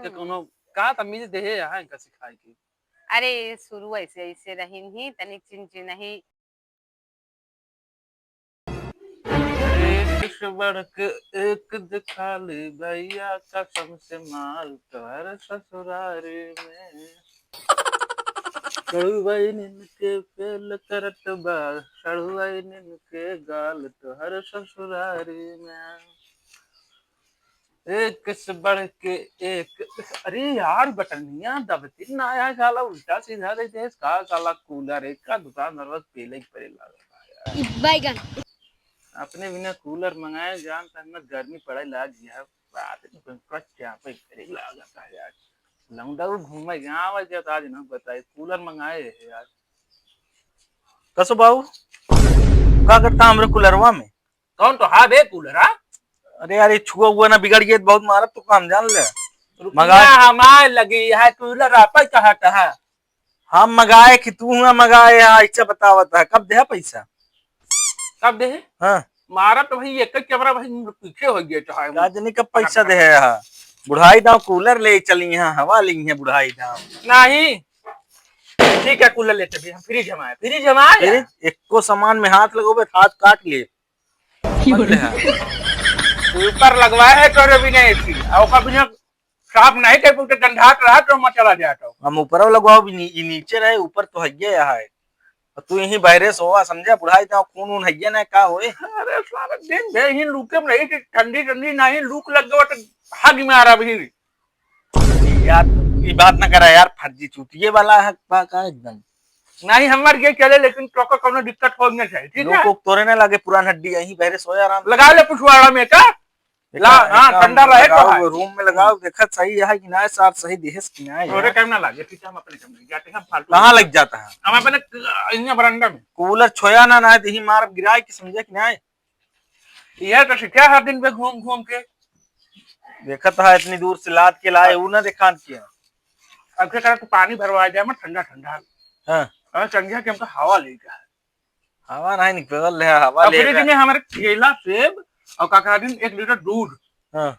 इनके कोनो का तमीज देहे यहाँ इनका सिखाए की। अरे शुरू ऐसे ऐसे रही ही तनिक चिंची नहीं। एक से बढ़ के एक दिखा ले भैया कसम से माल तोहर ससुरारी में सड़ुआई निनके फेल करत बा सड़ुआई निनके गाल तोहर ससुरारी में एक से बढ़ के एक। अरे यार बटनिया दबती ना यार साला उल्टा सीधा देते हैं का साला कूलर एक का दुकान नर्वस पहले ही पड़े लगा यार। बैगन अपने बिना कूलर मंगाए जान तक गर्मी पड़े लाग गया बात क्या पे करे लागत है यार। लौंडा घूमे गाँव है क्या आज ना बताए कूलर मंगाए है यार। कसो बाबू का करता हमरे कूलरवा में कौन तो हाँ बे कूलर हाँ। अरे यार ये छुआ हुआ ना बिगड़ गया बहुत मारत तो काम जान ले मंगाए हमारे लगी है कूलर आप कहता है। हम मंगाए कि तू हुआ मंगाए ऐसा बतावत है कब दे पैसा कब दे। हाँ मारा तो भाई एक कैमरा भाई पीछे हो गया चाहे राजनी कब पैसा दे है बुढ़ाई दाव कूलर ले चली है हवा ली है बुढ़ाई दाव नहीं ठीक है कूलर लेते भी हम फ्रिज हमारे एक को सामान में हाथ लगोगे हाथ काट लिए ऊपर लगवाए है तो भी नहीं थी और कभी साफ नहीं कर पूछते गंधात रहा तो मैं चला जाता हूँ। हम ऊपर लगवाओ भी नीचे रहे ऊपर तो है तू यही वायरस हुआ समझा बुढ़ाई दाव खून वून है ना का होए। अरे सारा दिन बे ही लूके में नहीं ठंडी ठंडी नहीं लूक लग गया तो हग में आ रहा भी यार ये बात ना करा यार फर्जी चूतिए वाला है का एकदम नहीं हमारे ये चले लेकिन तो कोनो दिक्कत हो नहीं चाहिए ठीक है। लोग तोरे ना लगे पुरान हड्डी यही पहले सोया आराम लगा ले पुछवाड़ा में का ला हां ठंडा रहे तो रूम में लगाओ देखा सही है कि ना साथ सही देहस कि ना थोड़े टाइम ना लगे ठीक है हम अपने कमरे जाते हैं फालतू कहां लग जाता है हम अपने इन बरामदा में कूलर छोया ना दही मार गिराए कि समझे कि ना ये तो क्या हर दिन पे घूम घूम के देखा था इतनी दूर से लाद के लाए वो ना दिखान किया अब क्या करा तो पानी भरवा जाए मैं ठंडा ठंडा हां और संध्या के हमको हवा लेगा हवा नहीं निकल रहा हवा ले फ्रिज में हमारे केला सेब और काका दिन 1 लीटर दूध हां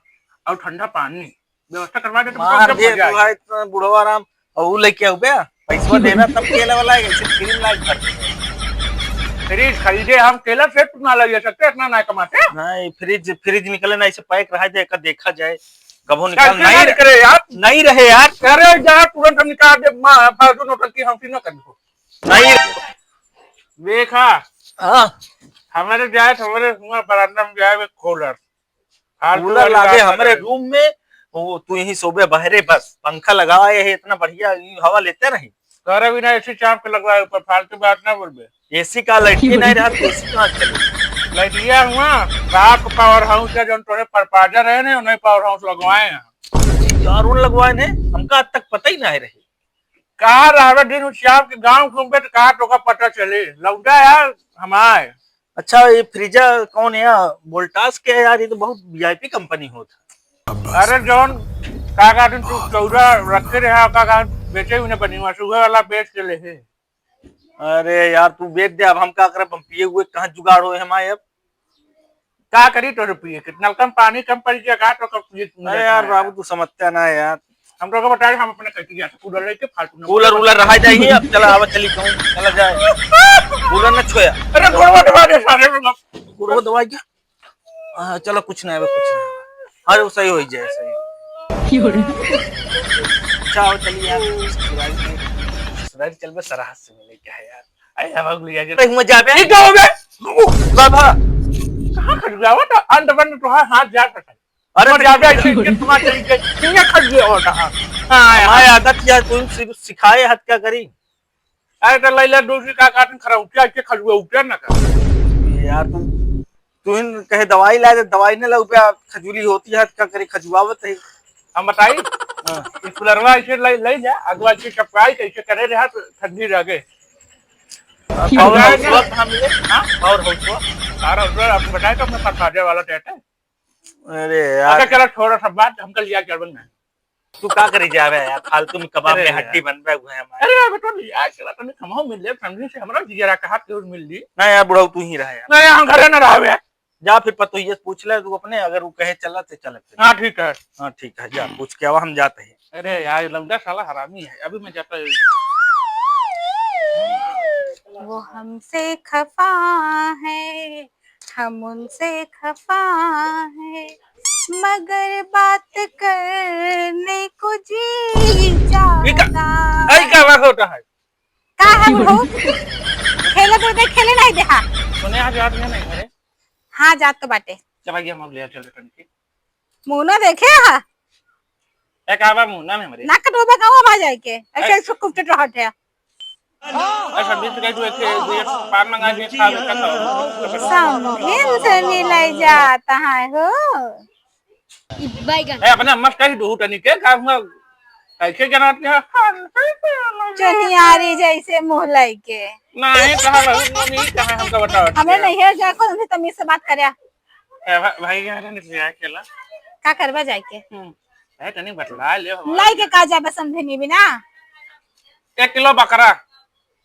और ठंडा पानी व्यवस्था करवा दे तो भाई इतना बुढ़वा आराम और वो लेके आओ बे पैसा देना तब केला वाला ऐसे क्रीम लाइक भर फ्रिज खरीदे हम केला सेब ना लगे सकते इतना ना कमाते नहीं फ्रिज निकले ना ऐसे पैक रहा जाए का देखा जाए कबो निकाल नहीं करे यार नहीं रहे यार करे जा तुरंत हम निकाल दे फालतू नोटंकी हम फिर ना कर दो नहीं देखा हां हमारे जाए हमारे बरामदा में जाए कूलर कूलर लागे हमारे रूम में वो तू यही सोबे बहरे बस पंखा लगाए है इतना बढ़िया हवा लेते नहीं करे भी ना एसी चाप के लगवाए ऊपर फालतू बात ना बोलबे एसी का लाइट ही नहीं रहा एसी कहां चले लाइटिया हुआ रात पावर हाउस का जो तोरे परपाजा रहे ने उन्हें पावर हाउस लगवाए हैं यार उन लगवाए ने हमका आज तक पता ही नहीं रहे कहा रहा दिन श्याम के गांव घूमबे तो कहा तो का पता चले लौटा यार हमारे। अच्छा ये फ्रीजा कौन है वोल्टास के यार ये तो बहुत वीआईपी कंपनी होता। अरे जॉन काका दिन तू चौरा रखे रहा काका बेचे उन्हें बनी हुआ शुगर वाला बेच के ले है। अरे यार तू बेच दे अब हम क्या करे हम पिए हुए कहां जुगाड़ होए हमारे अब क्या करी तो रुपये कितना कम पानी कम पड़ गया का तो अरे यार बाबू तू समझता ना यार हम लोग को बताए हम अपने कटी गया कूलर लेके फालतू कूलर उलर रहा जाएगी अब चला आवा चली कहूं चला जाए कूलर न छोया अरे गुड़वा दबा दे सारे लोग गुड़वा दवाई क्या हां चलो कुछ नहीं कुछ नहीं अरे वो सही हो जाए सही चलो चलिए यार ससुराल चल बे सराहत से मिले क्या है यार आया भाग लिया जे मजा आ ये क्या हो बे बाबा कहां खड़ गया वो तो अंत बंद तो हाथ जा सकता अरे जाबे तुम्हारे तरीके किंगे खड़ गया होता हां हमारी आदत या तुम सिखाए हाथ क्या करी अरे तो लैला दूसरी का काटन खरा उठा के खड़ुआ उठा ना कर यार तू इन कहे दवाई ला दे दवाई ने लग पे खजूली होती है क्या करी खजुआवत है हम बताई हां कूलरवा ऐसे ले जा अगवा के चपकाई कैसे करे रहा तो ठंडी रहे और वक्त हम मिले हां और हो तो सारा उधर आपको बताया तो अपने परपाजे वाला टेट है। अरे यार अच्छा चलो थोड़ा सा बात हम कल लिया क्या बनना तू क्या करी जावे यार फालतू में कबाब में हड्डी बनबे हुए हमारे अरे अब तो लिया चला तने खमाओ मिल ले फैमिली से हमरा जिगरा कहा के मिल ली ना यार बुढ़ाऊ तू ही रहा यार नहीं हम घरे ना रहबे जा फिर पतो ये पूछ ले तू अपने अगर वो कहे चला तो चल हां ठीक है हां ठीक है जा पूछ के आवा हम जाते हैं। अरे यार लौंडा साला हरामी है, अभी मैं जाता हूँ। वो हमसे खफा है, हम उनसे खफा है, मगर बात करने को जी चाहता आई क्या बात होता है? का है वो खेले तो खेले नहीं देखा। सुने आज याद नहीं है। हाँ जात तो बाटे चला गया हम ले चल टंकी। मुना देखे हा एक आवा मुन्ना में मरे। ना कटोबे गाँव भा जाए के ऐसे इसको कुप्टे रहट है। ऐसा बीच गए तो एक पान मंगा के खा का था। समझिन से मिलाई जाता है हो ए अपने अम्मा कहीं दूध टनी के काम में ऐसे जनाते हैं। चनियारी जैसे मोहलाई के नहीं कहा नहीं कहा हमको बताओ। हमें नहीं है जाको हमसे तमीज से बात करे भाई यार ने लिया खेला का करवा जाए के है तनी बतला ले लाई के का जाबे समझे नहीं बिना 1 किलो बकरा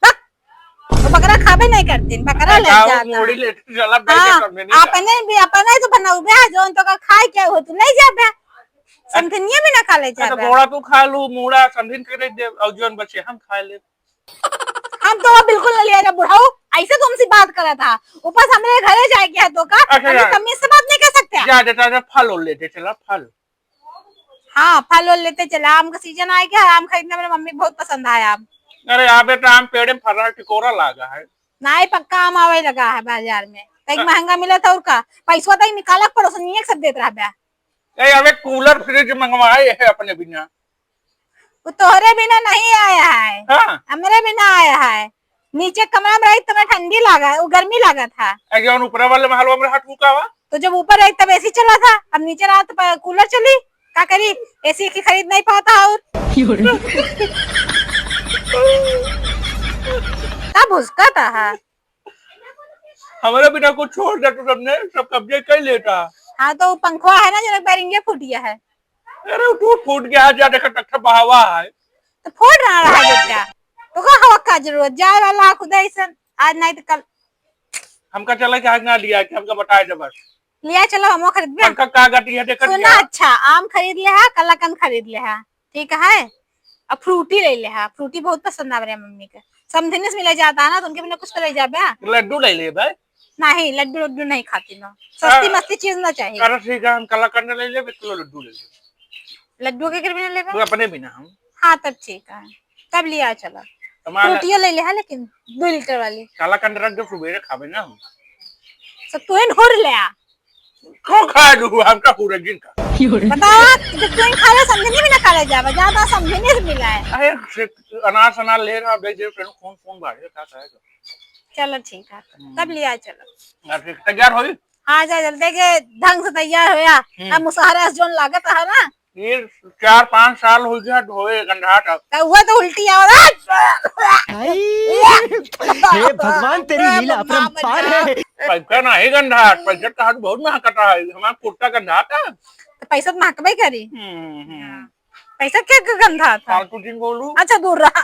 तो बकरा खाबे नहीं करतीन बकरा ले जाता मोड़ी ले चला बैठ के समझे नहीं अपने तो बनाऊ बे जोन तो का खाए क्या हो तू नहीं जाबे समझनिए भी ना खा ले तो जाबे घोड़ा तू खा लू मूड़ा समझिन के दे और जोन बचे हम खा ले। हम तो बिल्कुल नहीं लिया बुढ़ाऊ ऐसे तुमसे बात करा था ऊपर हमरे घरे जाए गया तो का तमीज से बात नहीं कर सकते जा देता फल और लेते चला फल। हाँ फल लेते चला आम का सीजन आ गया आम खरीदने मेरे मम्मी को बहुत पसंद आया आम। अरे यहाँ पे तो आम पेड़ में फरा टिकोरा लगा है नहीं पक्का आम आवे लगा है बाजार में कहीं महंगा मिला था उसका पैसा तो निकाला पड़ोस नहीं सब देते रहा अबे कूलर फ्रिज मंगवाए है अपने बिना वो तोहरे बिना नहीं आया है। हाँ? हमारे बिना आया है नीचे कमरा में रही तुम्हें ठंडी लगा वो गर्मी लगा था जौन ऊपर वाले महलवा में हट रुका हुआ तो जब ऊपर रही तब एसी चला था अब नीचे रहा तो कूलर चली क्या करी एसी की खरीद नहीं पाता और तब उसका था हमारे बिना कुछ छोड़ दे तो सबने सब कब्जे कर लेता। हाँ तो पंखवा है ना जो बैरिंगे फूट गया है। अरे टूट फूट गया जा देखा टक्कर बहावा है तो फोड़ रहा है बेटा तो का हवा का जरूरत जाए वाला खुदा सन आज नहीं तो कल हमका चला कि आज ना लिया कि हमका बताया जब बस लिया चलो हम खरीद लिया पंखा का गटी है देखा सुना अच्छा आम खरीद लिया कलाकंद खरीद लिया ठीक है अब फ्रूटी ले लिया फ्रूटी बहुत पसंद आ रही है मम्मी के समझने से मिला जाता है ना तो उनके बिना कुछ तो ले जाबे लड्डू ले ले भाई नहीं लड्डू लड्डू नहीं खाती ना सस्ती मस्ती चीज ना चाहिए। अरे ठीक है हम कलाकंद ले ले 1 किलो लड्डू ले ले लड्डू के बिना ले तो अपने बिना हम हाँ तब ठीक है तब लिया चलो फ्रूटियां ले लिया लेकिन 2 लीटर वाली कलाकंद रख दो सुबह खावे ना हम सब तो इन होर ले को खा दू हमका पूरा दिन का बताओ जब तू इन खा ले समझने भी ना खा ले जावा ज्यादा समझने से मिला है। अरे अनार ले रहा भेज दे फोन फोन बाहर क्या कहेगा चलो ठीक है तब लिया चलो तैयार होई हाँ जा जल्दी के ढंग से तैयार होया अब मुसहरा जोन लागत है ना ये 4-5 साल हो गया ढोए गंढा तो हुआ तो उल्टी आ रहा हे भगवान तेरी लीला अपरंपार है। पैसा नहीं गंढा पैसा का बहुत महंगा कटा है हमारा कुर्ता गंढा था तो पैसा तो महकबे करी पैसा क्या गंधा था फालतू दिन बोलू अच्छा दूर रहा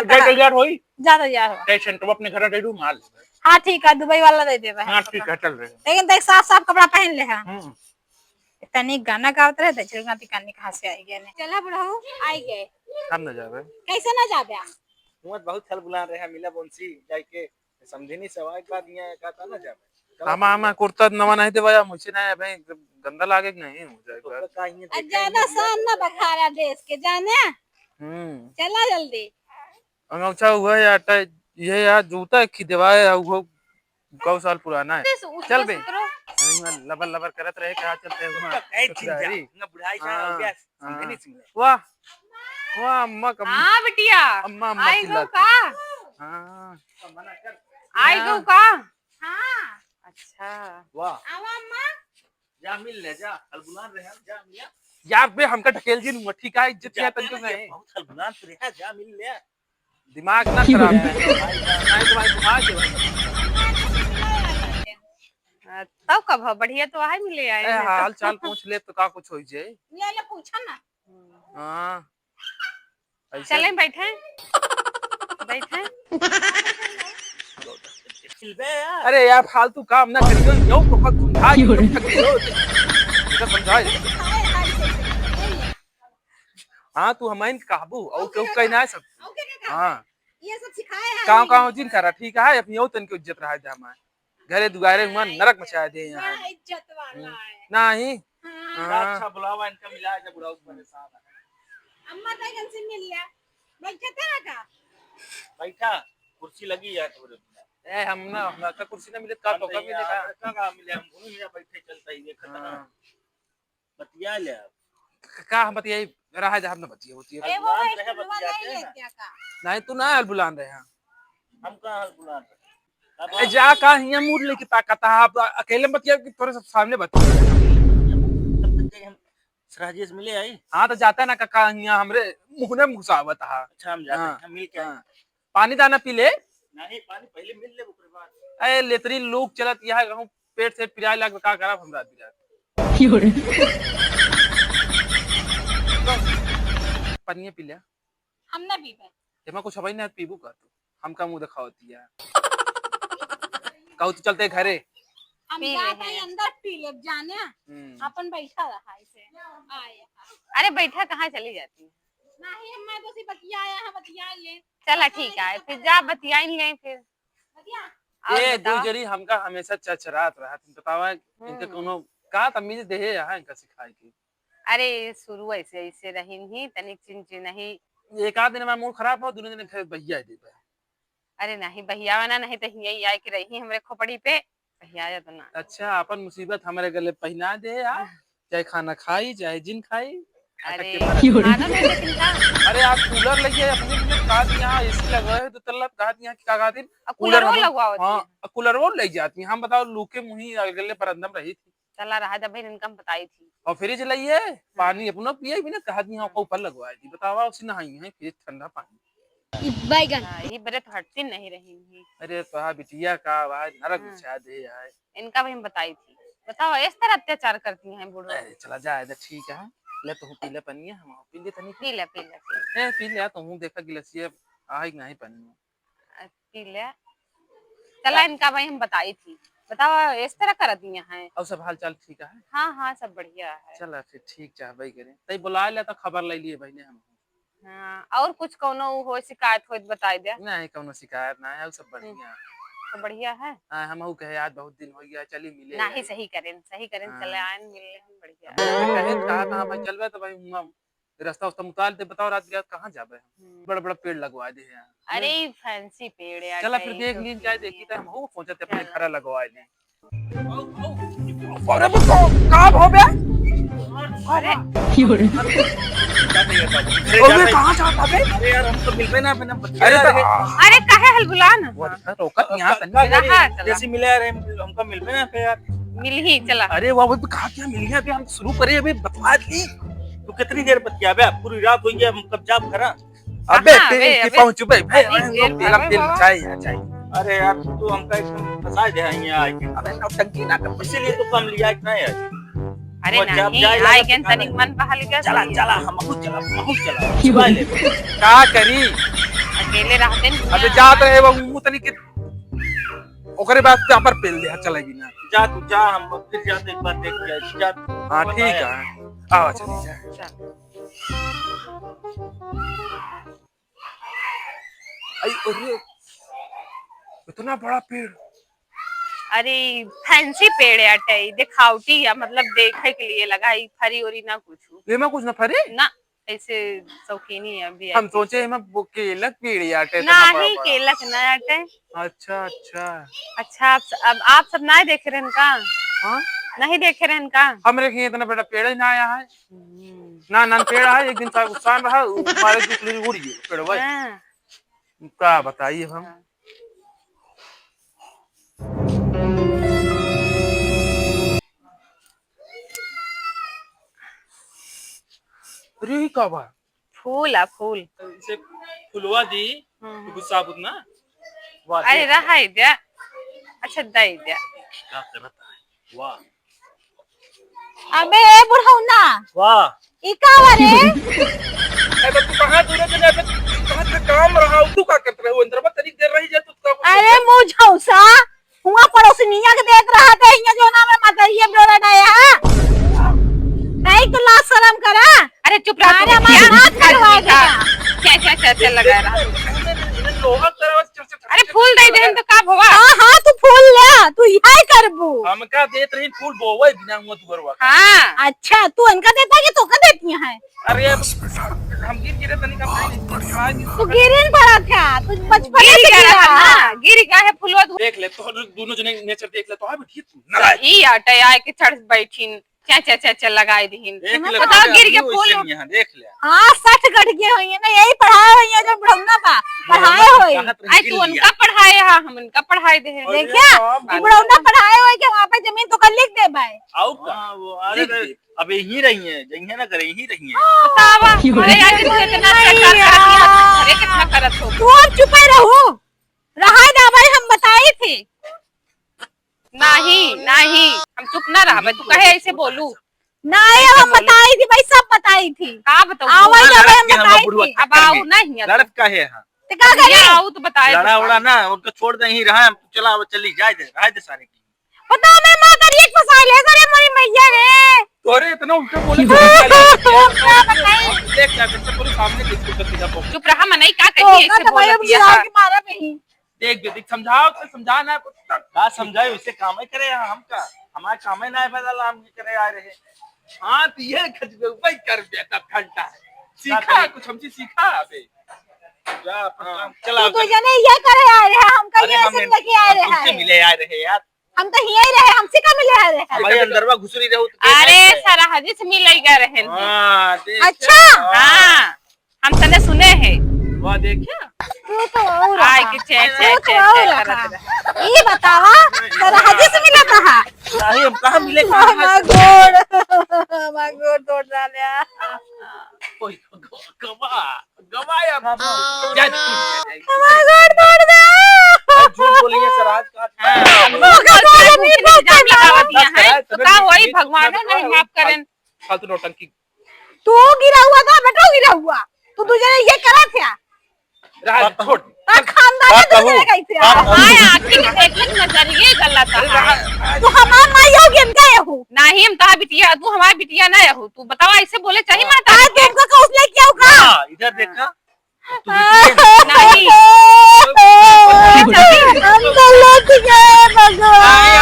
तैयार होई ज्यादा यार हो टेंशन तो अपने घर दे दू माल हाँ ठीक है दुबई वाला दे देवा हां ठीक है चल रहे लेकिन देख साफ साफ कपड़ा पहन ले तनी गाना गावत रहे चलगाती कानी कहां से आई गए ने चला बुढ़ऊ आई गए हम न जावे कैसे ना जाबे हुआ बहुत छल बुला रहे हैं मिला बोंसी जाई के समझनी सवाल का दिया का था ना जावे हम कुर्ता नवा नहीं देवाया मुझे नहीं भाई गंदा लागे नहीं हो जाएगा ज्यादा सान ना बखारा देश के जाने चला जल्दी अंगौछा हुआ है आटा ये यार जूता की देवाए वो 9 साल पुराना है चल बे लबर लबर करत रहे कहां चलते हैं ना बुढ़ाई का हो गया समझनी से वाह वाह अम्मा कम हां बिटिया अम्मा अम्मा आई गो का हां आई गो का हां अच्छा वाह आवा अम्मा जा मिल ले जा हल बुला रहे हैं जा मिया यार बे हमका ढकेल जी मट्ठी का इज्जत है तंक नहीं बहुत हल बुला रहे हैं जा मिल ले दिमाग ना खराब है नहीं तुम्हारे दिमाग तब कब बढ़िया तो आई मिले आए हाल चाल पूछ ले तो का कुछ हो जाए ले ले पूछा ना हां चलें बैठे बैठे अरे यार फालतू काम ना करियो यो तो समझाए हाँ तू हमाइन काबू और क्यों कहना है सब। ओके काका हाँ ये सब सिखाए हैं काव जिन करा ठीक है अपनी ओ तन की इज्जत रहा दे हमारे घरे दुगारे हुआ नरक मचा दे यहाँ बड़ा इज्जत वाला है। नहीं। हाँ हाँ। अच्छा बुलावा इनका मिला जब बुलाओ मेरे साथ अम्मा तक से मिल लिया बैठे थे का बैठा कुर्सी लगी है थोड़े ए हम ना का कुर्सी ना मिले का तो का मिले का मिले हम घूम लिया बैठे चलता ही देखा था हाँ। बतिया ले का हम बतिया रहा जा हम ना बतिया होती है ए वो बुलान है रहे स्कूलवा बतियाते नहीं हैं ना। लेते का नहीं तू ना बुलान रहे हैं हम कहां हाल बुलान ए जा का हिया मूड लेके ताकत आप अकेले बतिया कि थोड़े सब सामने बतिया तब तक हम राजेश मिले आई। हाँ तो जाता है ना काका हिया हमरे मुंह में घुसावत हा। अच्छा हम जाते हाँ। हैं हम मिल के आए। हाँ। पानी दाना पी ले नहीं पानी पहले मिल ले ऊपर बात ए लेतरी लोग चलत यहां कहूं पेट से पिराए लग का करब हमरा दिया पानी पी ले हम ना पीबे एमा कुछ हबई ना पीबू का तू हमका मुंह दिखावती है कहू तो चलते घरे हम पी जाते रहे हैं हैं। अंदर पी ले जाने अपन बैठा रहा इसे आए अरे बैठा कहाँ चली जाती है। नहीं मैं तो सिर्फ बतियाया है बतिया ले चला ठीक है फिर जा बतियाई गए फिर बतिया और ए बताओ। दूजरी हमका हमेशा चचरात रहा तुम बतावा इनके कोनो का तमीज देहे यहाँ इनका सिखाई की अरे शुरू ऐसे ऐसे रही नहीं तनिक चिंची नहीं। एक आध दिन में मूड खराब हो दूसरे दिन फिर भैया दे पे अरे नहीं बहिया वाना नहीं तो यही आए कि रही हमरे खोपड़ी पे बहिया जा तो ना। अच्छा अपन मुसीबत हमारे गले पहना दे यार चाहे खाना खाई चाहे जिन खाई अरे अटक के मारा। मानो नहीं लेकिन का अरे आप कूलर लगी है अपने लिए कहा यहाँ एसी लगा है तो तल्ला कहा यहाँ क्या कहा दिन अब कूलर वो हम- लगवाओ हाँ कूलर वो लग जाती है हम बताओ लूके मुही अगले परंदम रही थी चला रहा जब भाई इनकम बताई थी। और फ्रिज लगी है पानी अपना पिए भी ना कहा यहाँ को ऊपर लगवाई थी बतावा उसी नहाई है फ्रिज ठंडा पानी बैगन यही बड़े तो हटती नहीं रही थी। अरे तो बिटिया का आवाज नरक हाँ। मचा दे यार इनका भी हम बताई थी। बताओ इस तरह अत्याचार करती हैं बूढ़ो। अरे चला जा इधर ठीक है ले तो पी ले पनिया हम पी ले तनी पी ले पी ले पी ले। पी ले तो हूं देखा गिलासिया आई नहीं पनिया पी ले चला इनका भाई हम बताई थी। बताओ इस तरह कर दिया हैं। और सब हाल चाल ठीक है हाँ हाँ सब बढ़िया है। चला फिर ठीक चाहबे करे तई बुला ले तो खबर ले लिए भाई ने हम हाँ और कुछ कौनो हो शिकायत हो तो बताई दे। नहीं कोनो शिकायत ना है सब बढ़िया तो बढ़िया है हां हम कहे आज बहुत दिन हो गया चली मिले ना ही सही करें हाँ। चले आए मिलने हम बढ़िया है। कहे कहा था भाई चलबे तो भाई हम रास्ता उस्ता मुताल दे बताओ रात रात कहां जाबे हम बड़ा बड़ा पेड़ लगवा दे यहाँ अरे फैंसी पेड़ यार चला फिर देख लीन क्या देखी तो हम हो पहुंचते अपने खरा लगवा ले अरे का हो बे अरे अबे कहां जाता बे अरे यार हम तो मिलबे ना बिना अरे तो अरे काहे हल बुलान वो रोकत यहां तनी रहा चला जैसे मिले यार हमको मिलबे ना फिर यार मिल ही चला। अरे वो अभी कहा क्या मिल गया अभी हम शुरू करे अभी बतवा दी तू कितनी देर बतिया बे पूरी रात हो गई हम कब जाब खरा। अबे कहाँ तेरे अबे, के अबे? पहुंच बे भाई अरे, हम लोग तेरा अबे, दिल बाबा। चाहिए चाहिए अरे यार तू हमका एकदम फंसा दे यहाँ आके अबे नौटंकी ना कर इसीलिए तो कम लिया इतना यार। अरे वो जब नहीं जाए आई लगा गन तो तनिक मन बहल गया चला सही है। चला हम चला सुबह ले का करी अकेले रहते नहीं अबे हैं। जात रहे वो मुंह तनी के ओकरे बाद पे पर पेल दे चलेगी ना जा तू जा हम फिर जाते एक बार देख के जा हां ठीक है आओ चली जा चल। आई अरे इतना बड़ा पेड़ अरे फैंसी पेड़ है अटई दिखावटी या मतलब देखे के लिए लगाई फरी ओरी ना कुछ ये में कुछ ना फरे ना ऐसे शौकीनी है अभी हम सोचे हम वो केलक पेड़ याटे नहीं केलक ना अटे। अच्छा अच्छा अच्छा अब आप सब ना देखे रहे इनका हां नहीं देखे रहे इनका हमरे के इतना बड़ा पेड़ ही ना आया है ना ना पेड़ है एक दिन सा गुस्सा रहा हमारे दुखली उड़ गई पेड़ भाई हाँ। का बताइए हम अरे का बा फूल है फूल। इसे फुलवा दी गुस्सा बुत ना वाह अरे रहा दे अच्छा दे दे क्या करता है वाह अबे बुढ़ौना वाह ई का रे अबे तू कहां दूर चले अबे कहां से काम रहा तू का करत रहे हो अंदर में तनिक देर रही जा तू का अरे मुंह झौसा हुआ पड़ोसनिया के देत रहा था यहाँ जो ना में मतरिये बोला है नहीं तो लाज शर्म करा। अरे चुप रहा अरे हमारे हाथ चल लगा रहा लोहा तरह अरे फूल दे दे तो का भवा हाँ हाँ तू फूल ले, तू यही करबू। हम का देत रही फूल बोवे बिना हुआ तू करवा। हाँ अच्छा तू इनका देता कि तो का देती है? अरे हम गिर गिरे तनी कम तू गिरिन पड़ा था, तू बचपन गिरी से का गिरा। ना गिरी का है फुलवा देख ले तो दोनों जने नेचर देख ले तो आ बैठी तू नाराज ई आटे आए के चढ़ बैठीन चा लगाई दीन देख ले बताओ गिर के फूल यहां देख ले हाँ 60 गढ़ गए हुई है ना, यही पढ़ाए हुई है जो बुढ़ौना बा पढ़ाए हुई। आई तू उनका पढ़ाए हा हम इनका पढ़ाए दे देखिया बुढ़ौना पढ़ाए हुए के वहाँ पे जमीन तो कर लिख दे भाई। आओ का वो अरे अब यही रही है जइहे ना करे यही रही है बतावा अरे आज तू इतना सरकार करती अरे कितना करत हो तू अब चुप ही रहो, रहा ना भाई हम बताए थे। नहीं नहीं हम चुप ना रहा तू कहे ऐसे बोलू नहीं हम बताई थी भाई, सब बताई थी। का बताऊं आवाज लड़त हम के हम बताई बुढ़वा थी। अब आओ नहीं लड़त का है हां तो क्या करें? आओ तो बताए लड़ा उड़ा ना उनको छोड़ दे ही रहा है चला अब चली जाए दे रहा दे सारे की पता मैं मां करी एक फसा ले सरे मेरी मैया रे। तोरे इतना उल्टा बोले देख क्या करते पूरे सामने किसको कर दिया पो चुप रहा मनाई का तो कही ऐसे का भाई अब बोलती है गिरा के मारा नहीं। देख समझाओ तो समझाना का समझाए उससे काम ही करे हम का हमारा काम ही ना है फैसला हम करे आ रहे हां तो ये खजबे भाई कर बेटा घंटा है सीखा कुछ हमसे सीखा अबे चला तो जने ये करे आ रहे हम का ये ऐसे लेके आ रहे उससे हैं। मिले आ रहे यार हम तो यही रहे, हमसे का मिले आ रहे हैं। भाई अंदरवा घुसरी रहो तो अरे सारा हदीस मिलेगा रहन हां अच्छा हां हम तने सुने हैं वाह देखिए तू तो और आए के चे चे चे करत रहे ये बतावा तेरा हजी से मिला कहा? नहीं हम कहां मिले गोड़ तोड़ डालिया। कोई गवा गवाया जा गोड़ तोड़ दे। झूठ बोलिए सर आज का इल्जाम लगावा दिया है तो का होई भगवान नहीं माफ करें फालतू नौटंकी तू गिरा हुआ था बेटा, गिरा हुआ तू तुझे ये करा था राज छोड़ खानदान में तुझे कैसे हां आखिर देखने नजरिए गलत है तू हमार माई हो गेम का हो नहीं हम ता बिटिया तू हमारी बिटिया ना हो तू बतावा ऐसे बोले चाहिए मैं आज तुमका कौसले क्या होगा? इधर देखा नहीं हम तो लौट गए भगवान,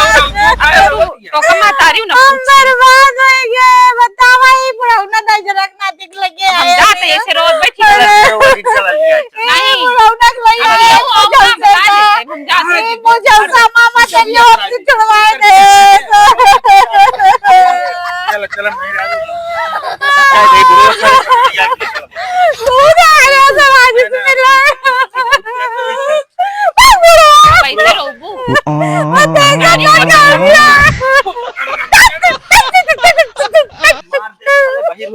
तो कमा तारी ना हम बर्बाद हो गए। बतावा ये बुढ़ौना दजरक नाटिक लगे हम आए जाते ऐसे रोज बैठी नहीं बुढ़ौना लगे आए हम जाते मुझे मामा से लोग छुड़वाए थे। चलो चलो नहीं रहा तू जा रहा समाज से मिला पैसे रोबू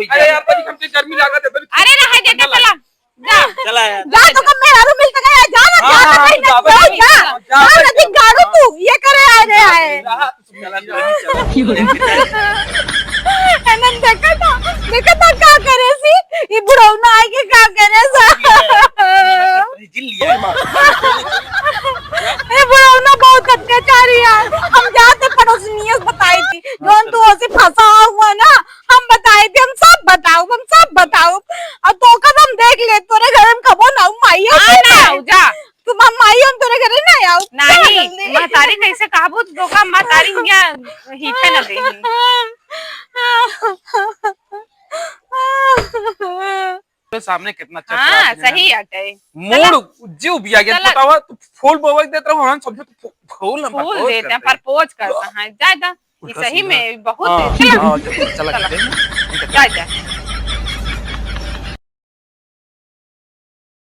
अरे यार बड़ी हमसे गर्मी लागत है अरे रह देते चला जा चला यार जा तो कम मेरा रू मिलता गया जा ना जा ना कहीं ना जा जा ना दिन गाड़ू तू ये करे आ रहे आए अनंत देखा था क्या करे सी ये बुढ़ौना आए के क्या करे सा ये बुढ़ौना बहुत अत्याचारी है। हम जाते पड़ोसनियों बताई थी जोन तू उसे फंसा हुआ ना, हम बताए थे हम सब बताओ और तो कब हम देख ले तोरे घर में कबो ना माई ना जा तुम हम माई हम तोरे घर ना आओ नहीं महतारी कैसे कहबो तो का महतारी हिया हिथे न देही तो सामने कितना अच्छा हां सही अटे मूड जीव भी आ गया बतावा तू फूल बोवे देत रहो हम समझो तो फूल ना फूल देते हैं प्रपोज करता है जा ये सही में बहुत चला जा